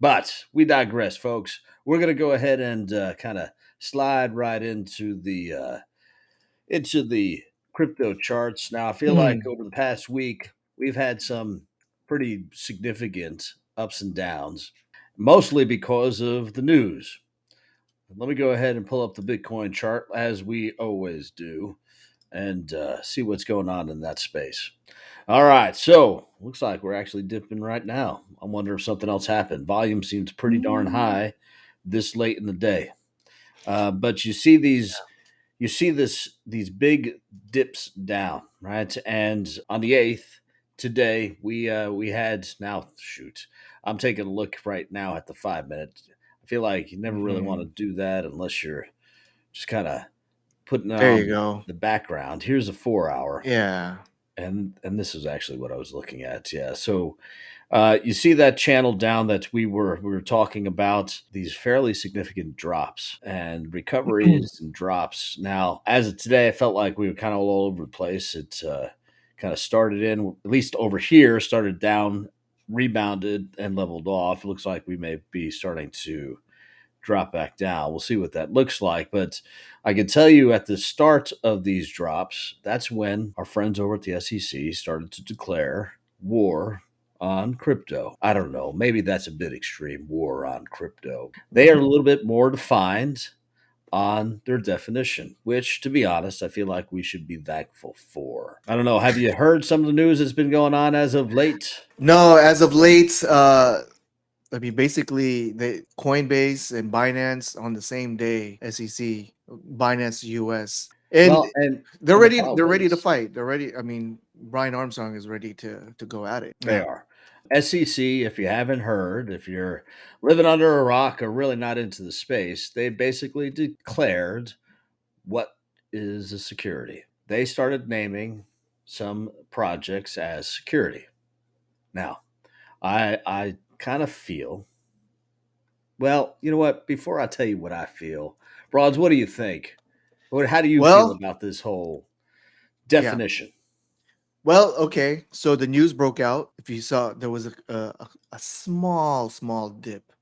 But we digress, folks. We're going to go ahead and kind of slide right into the crypto charts. Now, I feel like Hmm. over the past week we've had some pretty significant ups and downs, mostly because of the news. Let me go ahead and pull up the Bitcoin chart as we always do and see what's going on in that space. All right, so looks like we're actually dipping right now. I wonder if something else happened. Volume seems pretty darn high this late in the day, but you see these big dips down, right? And on the 8th today, we had now shoot. I'm taking a look right now at the 5 minute. I feel like you never really want to Hmm. do that unless you're just kind of putting it There you on go. the background. Here's a 4 hour, Yeah. and this is actually what I was looking at. Yeah, so you see that channel down that we were talking about these fairly significant drops and recoveries and drops. Now, as of today, I felt like we were kind of all over the place. It kind of started in, at least over here, started down, rebounded, and leveled off. It looks like we may be starting to drop back down. We'll see what that looks like. But I can tell you at the start of these drops, that's when our friends over at the SEC started to declare war on crypto. I don't know. Maybe that's a bit extreme, war on crypto. They are a little bit more defined on their definition, which, to be honest, I feel like we should be thankful for. I don't know. Have you heard some of the news that's been going on as of late? No, as of late, I mean, basically, the Coinbase and Binance on the same day. SEC, Binance US, and Well, and they're the ready. They're problem ready to is fight. They're ready. I mean, Brian Armstrong is ready to go at it. they Yeah. are. SEC, if you haven't heard, if you're living under a rock or really not into the space, they basically declared what is a security. They started naming some projects as security. Now, I kind of feel, well, you know what? Before I tell you what I feel, Broads, what do you think? How do you feel Well, about this whole yeah. definition? Well, okay. So the news broke out. If you saw, there was a small dip,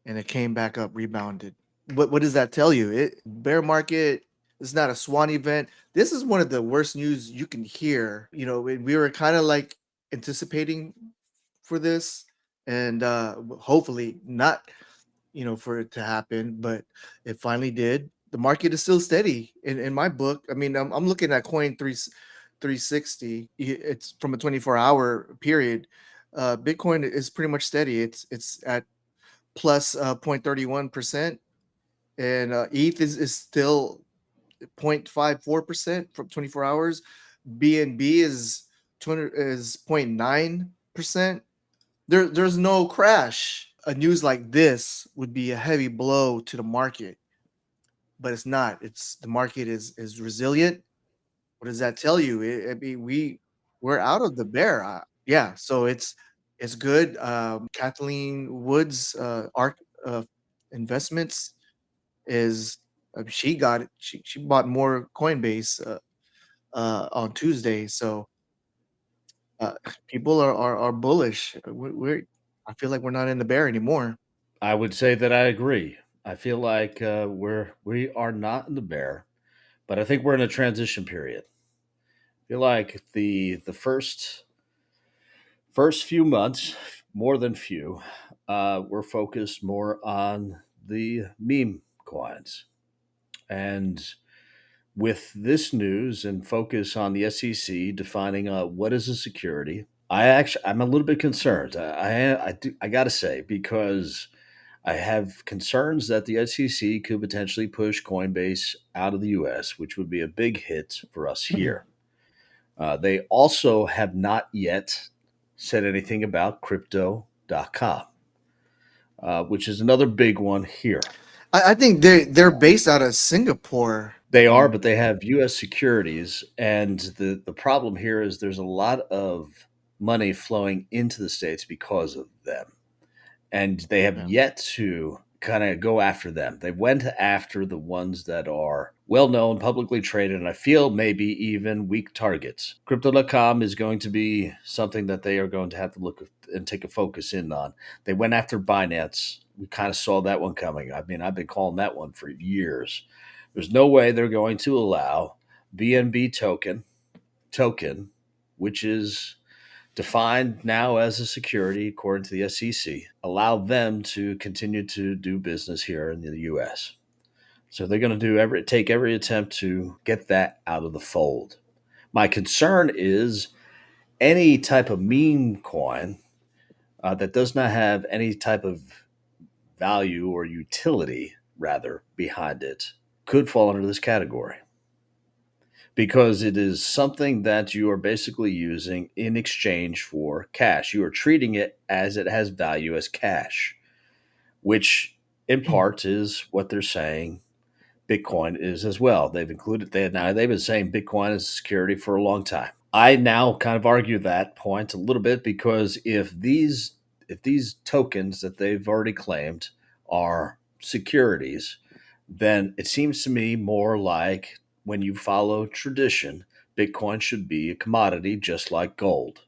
and it came back up, rebounded. What does that tell you? It bear market. It's not a swan event. This is one of the worst news you can hear. We were kind of like anticipating for this, and hopefully not. For it to happen, but it finally did. The market is still steady in my book. I mean, I'm looking at coin 360. It's from a 24-hour period. Bitcoin is pretty much steady. It's at plus 0.31%, and ETH is still 0.54% from 24 hours. BNB is 0.9%. There's no crash. A news like this would be a heavy blow to the market, but it's not. It's the market is resilient. What does that tell you? I mean, we're out of the bear. Yeah, so it's good. Kathleen Woods, Arc uh, Investments is she got it. She bought more Coinbase on Tuesday. So uh, people are bullish. I feel like we're not in the bear anymore. I would say that I agree. I feel like we are not in the bear, but I think we're in a transition period. I feel like the first few months, more than few, we're focused more on the meme coins, and with this news and focus on the SEC defining what is a security, I'm a little bit concerned. I got to say because I have concerns that the SEC could potentially push Coinbase out of the U.S., which would be a big hit for us here. They also have not yet said anything about crypto.com, which is another big one here. I think they're based out of Singapore. They are, but they have U.S. securities, and the problem here is there's a lot of money flowing into the states because of them, and they have Yeah. yet to kind of go after them. They went after the ones that are well known, publicly traded, and I feel maybe even weak targets. Crypto.com is going to be something that they are going to have to look and take a focus in on. They went after Binance. We kind of saw that one coming. I mean, I've been calling that one for years. There's no way they're going to allow BNB token, which is defined now as a security according to the SEC, allow them to continue to do business here in the US. So they're going to take every attempt to get that out of the fold. My concern is any type of meme coin that does not have any type of value or utility, rather, behind it could fall under this category because it is something that you are basically using in exchange for cash. You are treating it as it has value as cash, which in part is what they're saying Bitcoin is as well. They've been saying Bitcoin is security for a long time. I now kind of argue that point a little bit because if these tokens that they've already claimed are securities, then it seems to me more like when you follow tradition, Bitcoin should be a commodity just like gold.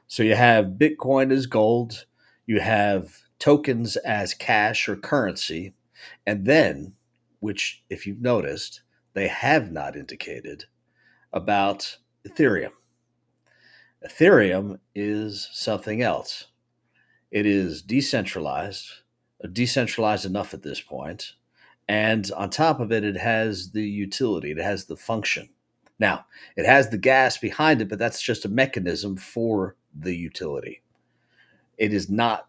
So you have Bitcoin as gold, you have tokens as cash or currency, and then, which if you've noticed, they have not indicated about Ethereum. Ethereum is something else. It is decentralized enough at this point, and on top of it, it has the utility, it has the function. Now, it has the gas behind it, but that's just a mechanism for the utility. It is not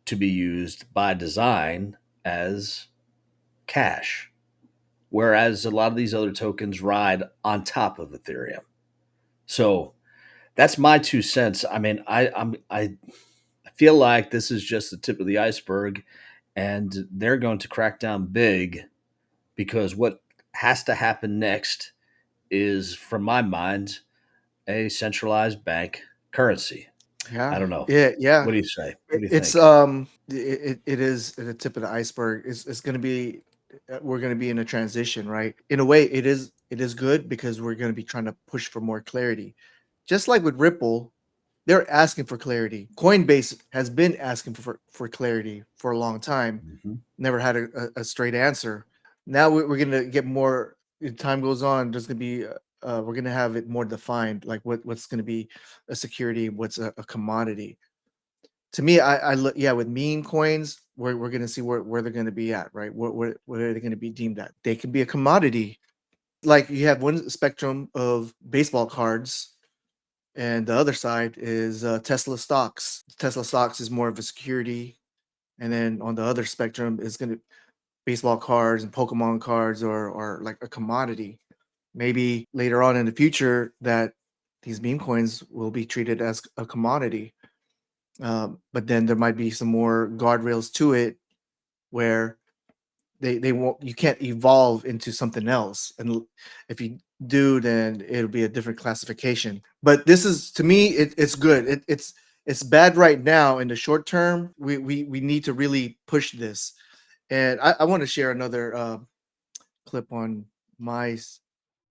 to be used by design as cash, whereas a lot of these other tokens ride on top of Ethereum. So that's my 2 cents. I mean, I feel like this is just the tip of the iceberg, and they're going to crack down big because what has to happen next is, from my mind, a centralized bank currency. I Yeah, don't know. yeah, yeah. What do you say? What do you It's think? it is the tip of the iceberg. It's going to be we're going to be in a transition, right? In a way, it is good because we're going to be trying to push for more clarity. Just like with Ripple, they're asking for clarity. Coinbase has been asking for clarity for a long time. Mhm. Never had a straight answer. Now we're going to get more. As time goes on, there's going to be we're going to have it more defined, like what's going to be a security, what's a commodity. To me, I look, yeah, with meme coins, we're gonna see where they're gonna be at, right? What are they gonna be deemed at? They can be a commodity. Like you have one spectrum of baseball cards, and the other side is Tesla stocks. Tesla stocks is more of a security, and then on the other spectrum is gonna baseball cards and Pokemon cards or like a commodity. Maybe later on in the future that these meme coins will be treated as a commodity. But then there might be some more guardrails to it where they won't you can't evolve into something else, and if you do, then it'll be a different classification. But this is, to me, it's good. It's bad right now in the short term. We need to really push this, and I want to share another clip on my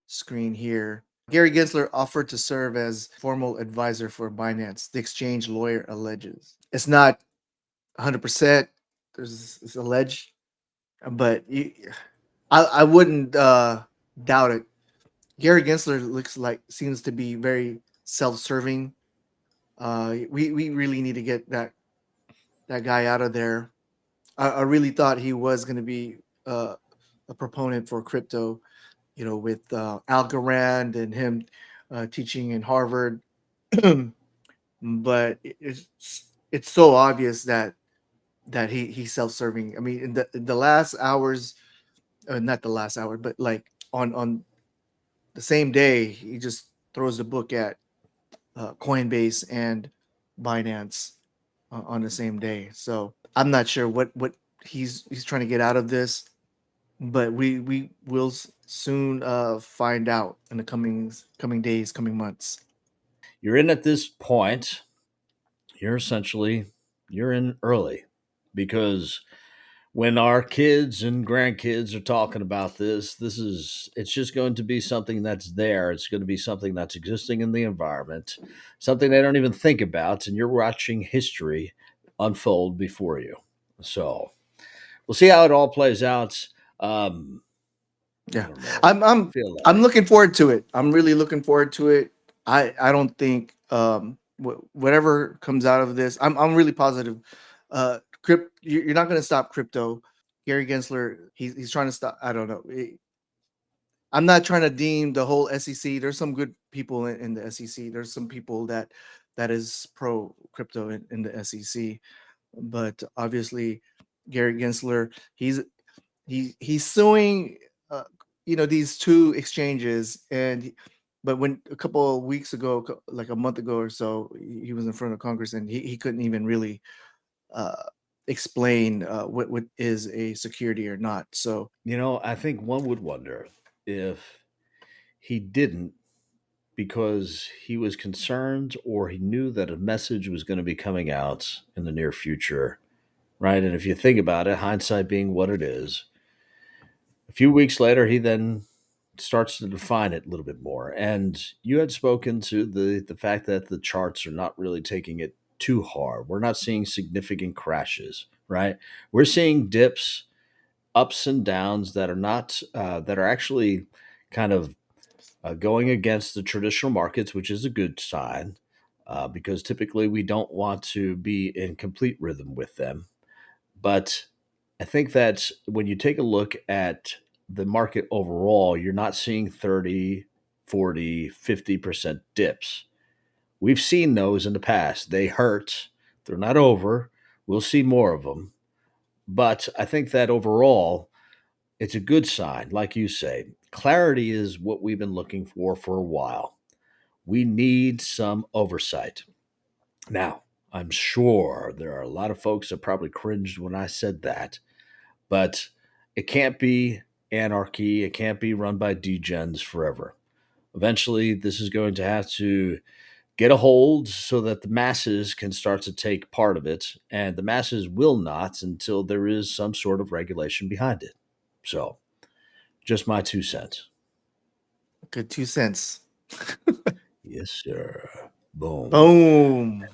screen here. Gary Gensler offered to serve as formal advisor for Binance, the exchange lawyer alleges. It's not 100%. There's it's alleged, but I wouldn't doubt it. Gary Gensler looks like seems to be very self-serving. We really need to get that guy out of there. I really thought he was going to be a proponent for crypto, with Algorand and him teaching in Harvard. But it's so obvious that he's self-serving. I mean, in the last hours, not the last hour, but like on the same day, he just throws the book at Coinbase and Binance on the same day. So I'm not sure what he's trying to get out of this, but we will soon find out in the coming days, coming months. You're in at this point. You're in early because when our kids and grandkids are talking about it's just going to be something that's there. It's going to be something that's existing in the environment, something they don't even think about, and you're watching history unfold before you. So we'll see how it all plays out. Um, I Yeah, don't know. I'm I'm Feel I'm like looking forward to it. I'm really looking forward to it. I don't think whatever comes out of this, I'm really positive. You're not going to stop crypto. Gary Gensler, he's trying to stop. I don't know. I'm not trying to deem the whole SEC. There's some good people in the SEC. There's some people that is pro crypto in the SEC, but obviously Gary Gensler, he's suing uh, these two exchanges, but when a couple of weeks ago, like a month ago or so, he was in front of Congress, and he couldn't even really uh, explain what is a security or not. So I think one would wonder if he didn't because he was concerned or he knew that a message was going to be coming out in the near future, right? And if you think about it, hindsight being what it is, a few weeks later, he then starts to define it a little bit more. And you had spoken to the fact that the charts are not really taking it too hard. We're not seeing significant crashes, right? We're seeing dips, ups and downs that are not that are actually kind of going against the traditional markets, which is a good sign because typically we don't want to be in complete rhythm with them. But I think that when you take a look at the market overall, you're not seeing 30, 40, 50% dips. We've seen those in the past. They hurt, they're not over. We'll see more of them. But I think that overall, it's a good sign. Like you say, clarity is what we've been looking for a while. We need some oversight. Now, I'm sure there are a lot of folks that probably cringed when I said that, but it can't be anarchy. It can't be run by degens forever. Eventually, this is going to have to get a hold so that the masses can start to take part of it, and the masses will not until there is some sort of regulation behind it. So, just my 2 cents. good 2 cents. Yes, sir. Boom. Boom.